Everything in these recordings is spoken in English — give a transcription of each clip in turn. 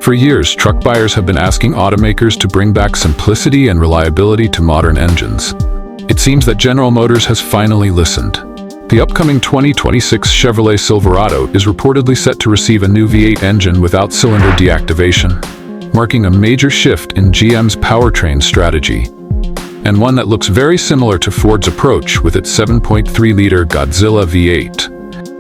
For years, truck buyers have been asking automakers to bring back simplicity and reliability to modern engines. It seems that General Motors has finally listened. The upcoming 2026 Chevrolet Silverado is reportedly set to receive a new V8 engine without cylinder deactivation, marking a major shift in GM's powertrain strategy, and one that looks very similar to Ford's approach with its 7.3-liter Godzilla V8.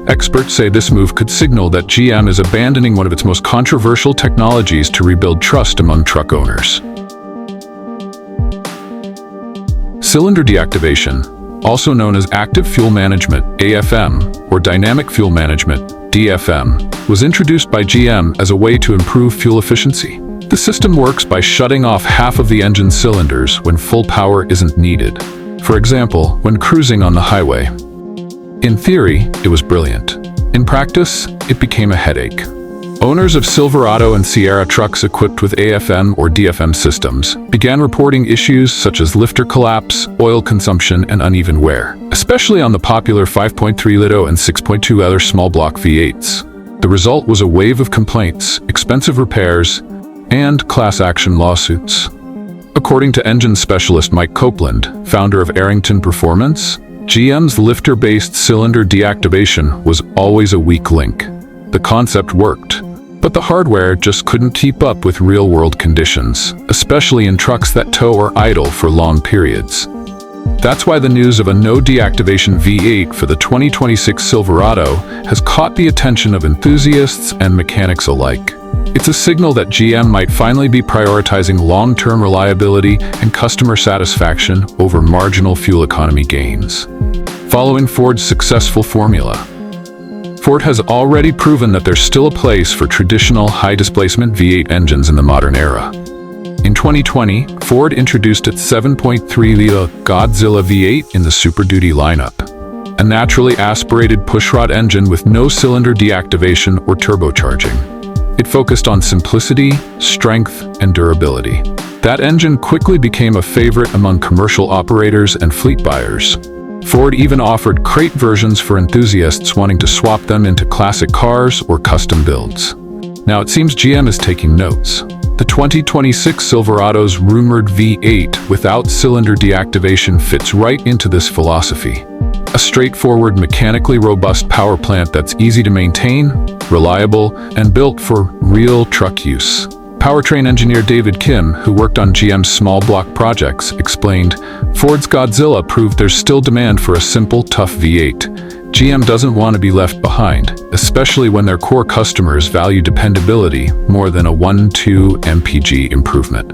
Experts say this move could signal that GM is abandoning one of its most controversial technologies to rebuild trust among truck owners. Cylinder deactivation, also known as active fuel management (AFM) or dynamic fuel management (DFM), was introduced by GM as a way to improve fuel efficiency. The system works by shutting off half of the engine's cylinders when full power isn't needed. For example, when cruising on the highway. In theory, it was brilliant. In practice, it became a headache. Owners of Silverado and Sierra trucks equipped with AFM or DFM systems began reporting issues such as lifter collapse, oil consumption, and uneven wear, especially on the popular 5.3-liter and 6.2-liter small block V8s. The result was a wave of complaints, expensive repairs, and class action lawsuits. According to engine specialist Mike Copeland, founder of Arrington Performance, GM's lifter-based cylinder deactivation was always a weak link. The concept worked, but the hardware just couldn't keep up with real-world conditions, especially in trucks that tow or idle for long periods. That's why the news of a no-deactivation V8 for the 2026 Silverado has caught the attention of enthusiasts and mechanics alike. It's a signal that GM might finally be prioritizing long-term reliability and customer satisfaction over marginal fuel economy gains. Following Ford's successful formula, Ford has already proven that there's still a place for traditional high-displacement V8 engines in the modern era. In 2020, Ford introduced its 7.3-liter Godzilla V8 in the Super Duty lineup, a naturally aspirated pushrod engine with no cylinder deactivation or turbocharging. It focused on simplicity, strength, and durability. That engine quickly became a favorite among commercial operators and fleet buyers. Ford even offered crate versions for enthusiasts wanting to swap them into classic cars or custom builds. Now it seems GM is taking notes. The 2026 Silverado's rumored V8 without cylinder deactivation fits right into this philosophy. A straightforward, mechanically robust power plant that's easy to maintain, reliable, and built for real truck use. Powertrain engineer David Kim, who worked on GM's small block projects, explained, "Ford's Godzilla proved there's still demand for a simple, tough V8. GM doesn't want to be left behind, especially when their core customers value dependability more than a 1-2 mpg improvement."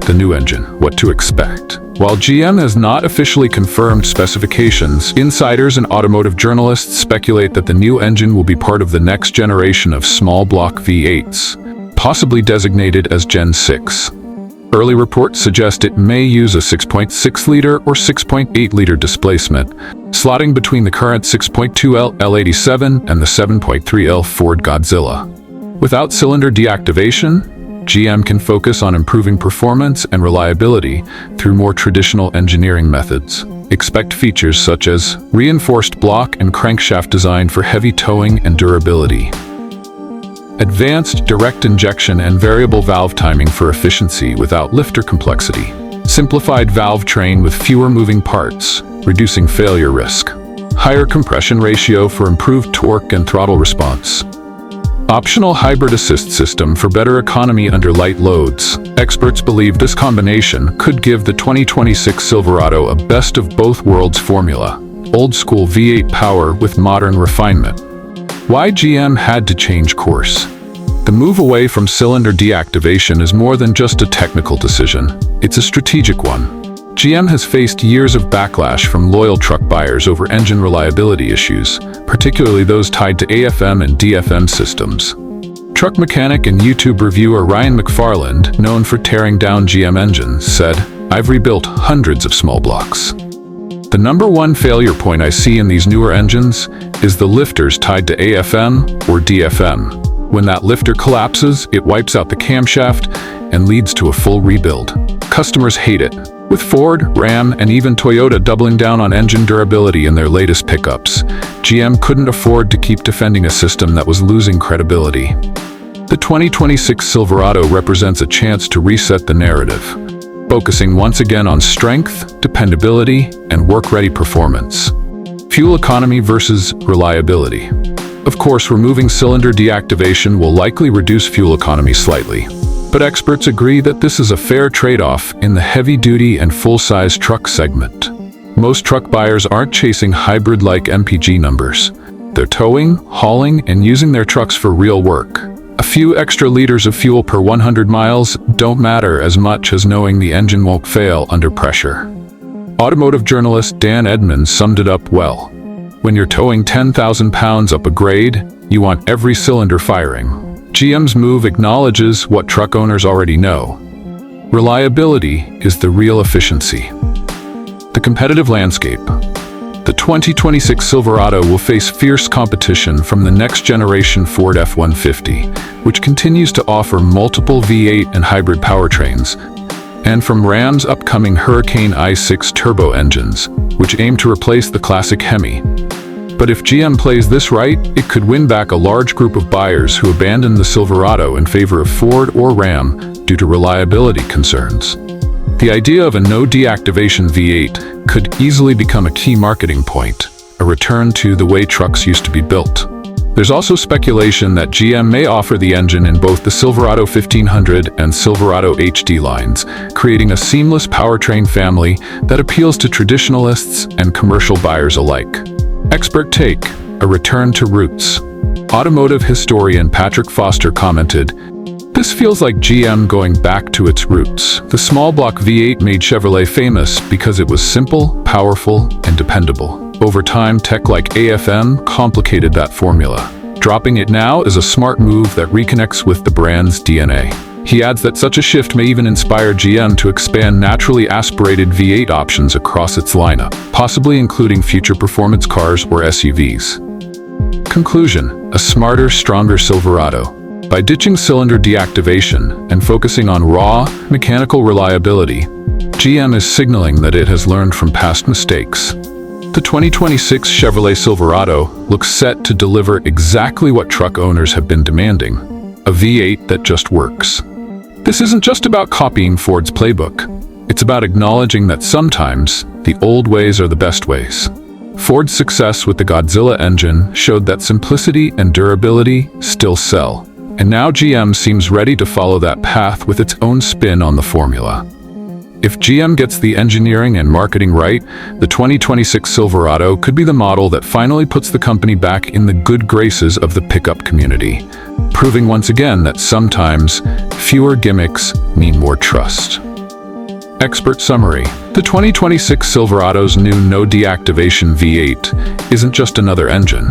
The new engine, what to expect? While GM has not officially confirmed specifications, insiders and automotive journalists speculate that the new engine will be part of the next generation of small block V8s, possibly designated as Gen 6. Early reports suggest it may use a 6.6-liter or 6.8-liter displacement, slotting between the current 6.2L L87 and the 7.3L Ford Godzilla. Without cylinder deactivation, GM can focus on improving performance and reliability through more traditional engineering methods. Expect features such as reinforced block and crankshaft design for heavy towing and durability, advanced direct injection and variable valve timing for efficiency without lifter complexity, simplified valve train with fewer moving parts, reducing failure risk, higher compression ratio for improved torque and throttle response, optional hybrid assist system for better economy under light loads. Experts believe this combination could give the 2026 Silverado a best of both worlds formula, old-school V8 power with modern refinement. Why GM had to change course? The move away from cylinder deactivation is more than just a technical decision. It's a strategic one. GM has faced years of backlash from loyal truck buyers over engine reliability issues, particularly those tied to AFM and DFM systems. Truck mechanic and YouTube reviewer Ryan McFarland, known for tearing down GM engines, said, "I've rebuilt hundreds of small blocks. The number one failure point I see in these newer engines is the lifters tied to AFM or DFM. When that lifter collapses, it wipes out the camshaft and leads to a full rebuild. Customers hate it. With Ford, Ram, and even Toyota doubling down on engine durability in their latest pickups, GM couldn't afford to keep defending a system that was losing credibility. The 2026 Silverado represents a chance to reset the narrative, focusing once again on strength, dependability, and work-ready performance. Fuel economy versus reliability. Of course, removing cylinder deactivation will likely reduce fuel economy slightly, but experts agree that this is a fair trade-off in the heavy-duty and full-size truck segment. Most truck buyers aren't chasing hybrid-like MPG numbers. They're towing, hauling, and using their trucks for real work. A few extra liters of fuel per 100 miles don't matter as much as knowing the engine won't fail under pressure. Automotive journalist Dan Edmonds summed it up well. When you're towing 10,000 pounds up a grade, you want every cylinder firing. GM's move acknowledges what truck owners already know. Reliability is the real efficiency. The competitive landscape. The 2026 Silverado will face fierce competition from the next-generation Ford F-150, which continues to offer multiple V8 and hybrid powertrains, and from Ram's upcoming Hurricane i6 turbo engines, which aim to replace the classic Hemi. But if GM plays this right, it could win back a large group of buyers who abandoned the Silverado in favor of Ford or Ram due to reliability concerns. The idea of a no-deactivation V8 could easily become a key marketing point, a return to the way trucks used to be built. There's also speculation that GM may offer the engine in both the Silverado 1500 and Silverado HD lines, creating a seamless powertrain family that appeals to traditionalists and commercial buyers alike. Expert take, a return to roots. Automotive historian Patrick Foster commented, "This feels like GM going back to its roots." The small block V8 made Chevrolet famous because it was simple, powerful, and dependable. Over time, tech like AFM complicated that formula. Dropping it now is a smart move that reconnects with the brand's DNA. He adds that such a shift may even inspire GM to expand naturally aspirated V8 options across its lineup, possibly including future performance cars or SUVs. Conclusion: a smarter, stronger Silverado. By ditching cylinder deactivation and focusing on raw, mechanical reliability, GM is signaling that it has learned from past mistakes. The 2026 Chevrolet Silverado looks set to deliver exactly what truck owners have been demanding: a V8 that just works. This isn't just about copying Ford's playbook. It's about acknowledging that sometimes the old ways are the best ways. Ford's success with the Godzilla engine showed that simplicity and durability still sell, and now GM seems ready to follow that path with its own spin on the formula. If GM gets the engineering and marketing right, the 2026 Silverado could be the model that finally puts the company back in the good graces of the pickup community, proving once again that sometimes fewer gimmicks mean more trust. Expert summary: the 2026 Silverado's new no-deactivation V8 isn't just another engine,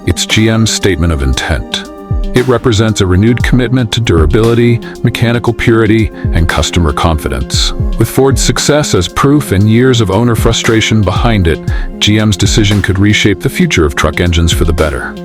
it's GM's statement of intent. It represents a renewed commitment to durability, mechanical purity, and customer confidence. With Ford's success as proof and years of owner frustration behind it, GM's decision could reshape the future of truck engines for the better.